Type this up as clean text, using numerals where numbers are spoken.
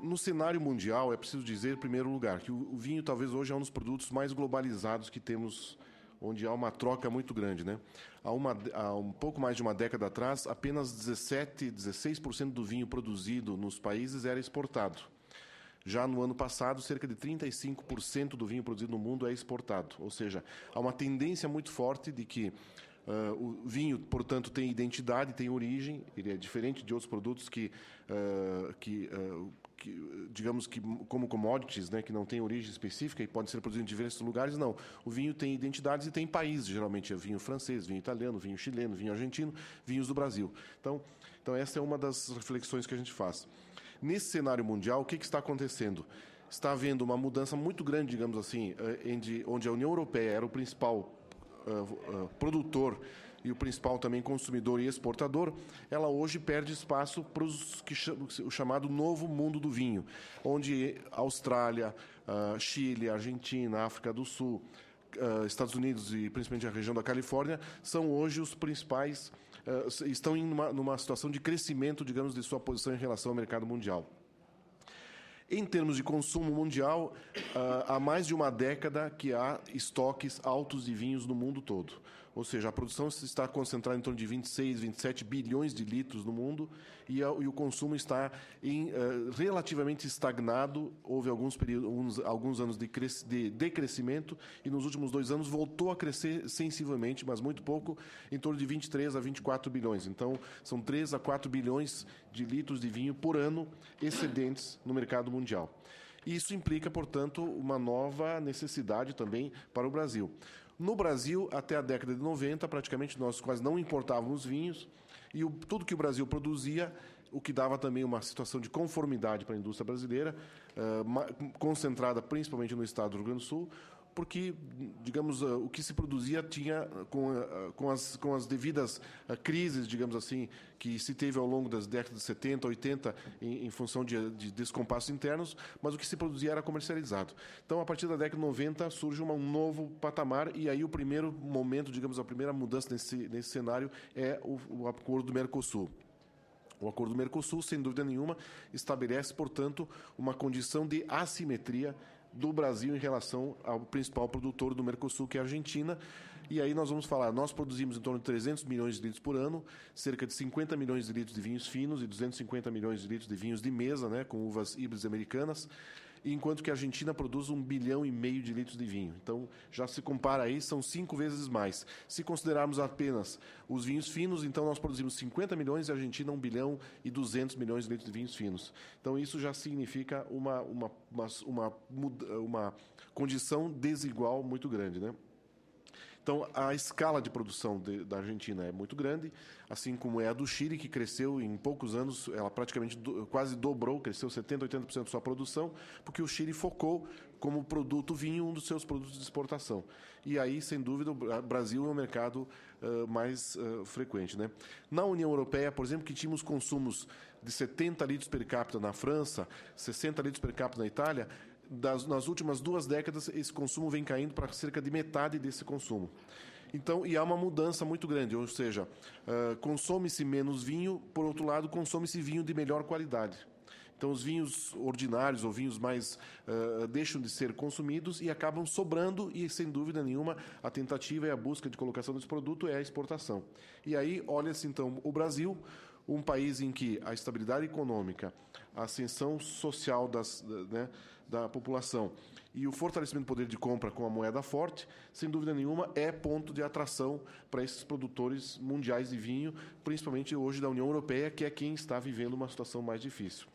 No cenário mundial, é preciso dizer, em primeiro lugar, que o vinho talvez hoje é um dos produtos mais globalizados que temos, onde há uma troca muito grande, né? Há um pouco mais de uma década atrás, apenas 16% do vinho produzido nos países era exportado. Já no ano passado, cerca de 35% do vinho produzido no mundo é exportado. Ou seja, há uma tendência muito forte de que o vinho, portanto, tem identidade, tem origem, ele é diferente de outros produtos digamos que como commodities, né, que não tem origem específica e podem ser produzidos em diversos lugares, não. O vinho tem identidades e tem países, geralmente é vinho francês, vinho italiano, vinho chileno, vinho argentino, vinhos do Brasil. Então essa é uma das reflexões que a gente faz. Nesse cenário mundial, o que está acontecendo? Está havendo uma mudança muito grande, digamos assim, onde a União Europeia era o principal produtor e o principal também consumidor e exportador, ela hoje perde espaço para o chamado novo mundo do vinho, onde Austrália, Chile, Argentina, África do Sul, Estados Unidos e principalmente a região da Califórnia são hoje os principais, estão numa situação de crescimento, digamos, de sua posição em relação ao mercado mundial. Em termos de consumo mundial, há mais de uma década que há estoques altos de vinhos no mundo todo. Ou seja, a produção está concentrada em torno de 26, 27 bilhões de litros no mundo e o consumo está relativamente estagnado. Houve alguns anos de decrescimento e nos últimos 2 anos voltou a crescer sensivelmente, mas muito pouco, em torno de 23 a 24 bilhões. Então, são 3 a 4 bilhões de litros de vinho por ano excedentes no mercado mundial. Isso implica, portanto, uma nova necessidade também para o Brasil. No Brasil, até a década de 90, praticamente nós quase não importávamos vinhos e tudo que o Brasil produzia, o que dava também uma situação de conformidade para a indústria brasileira, concentrada principalmente no estado do Rio Grande do Sul, porque, digamos, o que se produzia tinha, com as devidas crises, digamos assim, que se teve ao longo das décadas de 70, 80, em função de descompassos internos, mas o que se produzia era comercializado. Então, a partir da década de 90, surge um novo patamar, e aí o primeiro momento, digamos, a primeira mudança nesse cenário é o acordo do Mercosul. O acordo do Mercosul, sem dúvida nenhuma, estabelece, portanto, uma condição de assimetria do Brasil em relação ao principal produtor do Mercosul, que é a Argentina. E aí nós vamos falar, nós produzimos em torno de 300 milhões de litros por ano, cerca de 50 milhões de litros de vinhos finos e 250 milhões de litros de vinhos de mesa, né, com uvas híbridas americanas, enquanto que a Argentina produz 1,5 bilhão de litros de vinho. Então, já se compara aí, são 5 vezes mais. Se considerarmos apenas os vinhos finos, então nós produzimos 50 milhões e a Argentina 1,2 bilhão de litros de vinhos finos. Então, isso já significa uma condição desigual muito grande, né? Então, a escala de produção da Argentina é muito grande, assim como é a do Chile, que cresceu em poucos anos, ela praticamente quase dobrou, cresceu 70%, 80% da sua produção, porque o Chile focou como produto vinho um dos seus produtos de exportação. E aí, sem dúvida, o Brasil é um mercado mais frequente, né? Na União Europeia, por exemplo, que tínhamos consumos de 70 litros per capita na França, 60 litros per capita na Itália, nas últimas 2 décadas, esse consumo vem caindo para cerca de metade desse consumo. Então, e há uma mudança muito grande, ou seja, consome-se menos vinho, por outro lado, consome-se vinho de melhor qualidade. Então, os vinhos ordinários ou vinhos mais deixam de ser consumidos e acabam sobrando e, sem dúvida nenhuma, a tentativa e a busca de colocação desse produto é a exportação. E aí, olha-se, então, o Brasil, um país em que a estabilidade econômica, a ascensão social da população e o fortalecimento do poder de compra com a moeda forte, sem dúvida nenhuma, é ponto de atração para esses produtores mundiais de vinho, principalmente hoje da União Europeia, que é quem está vivendo uma situação mais difícil.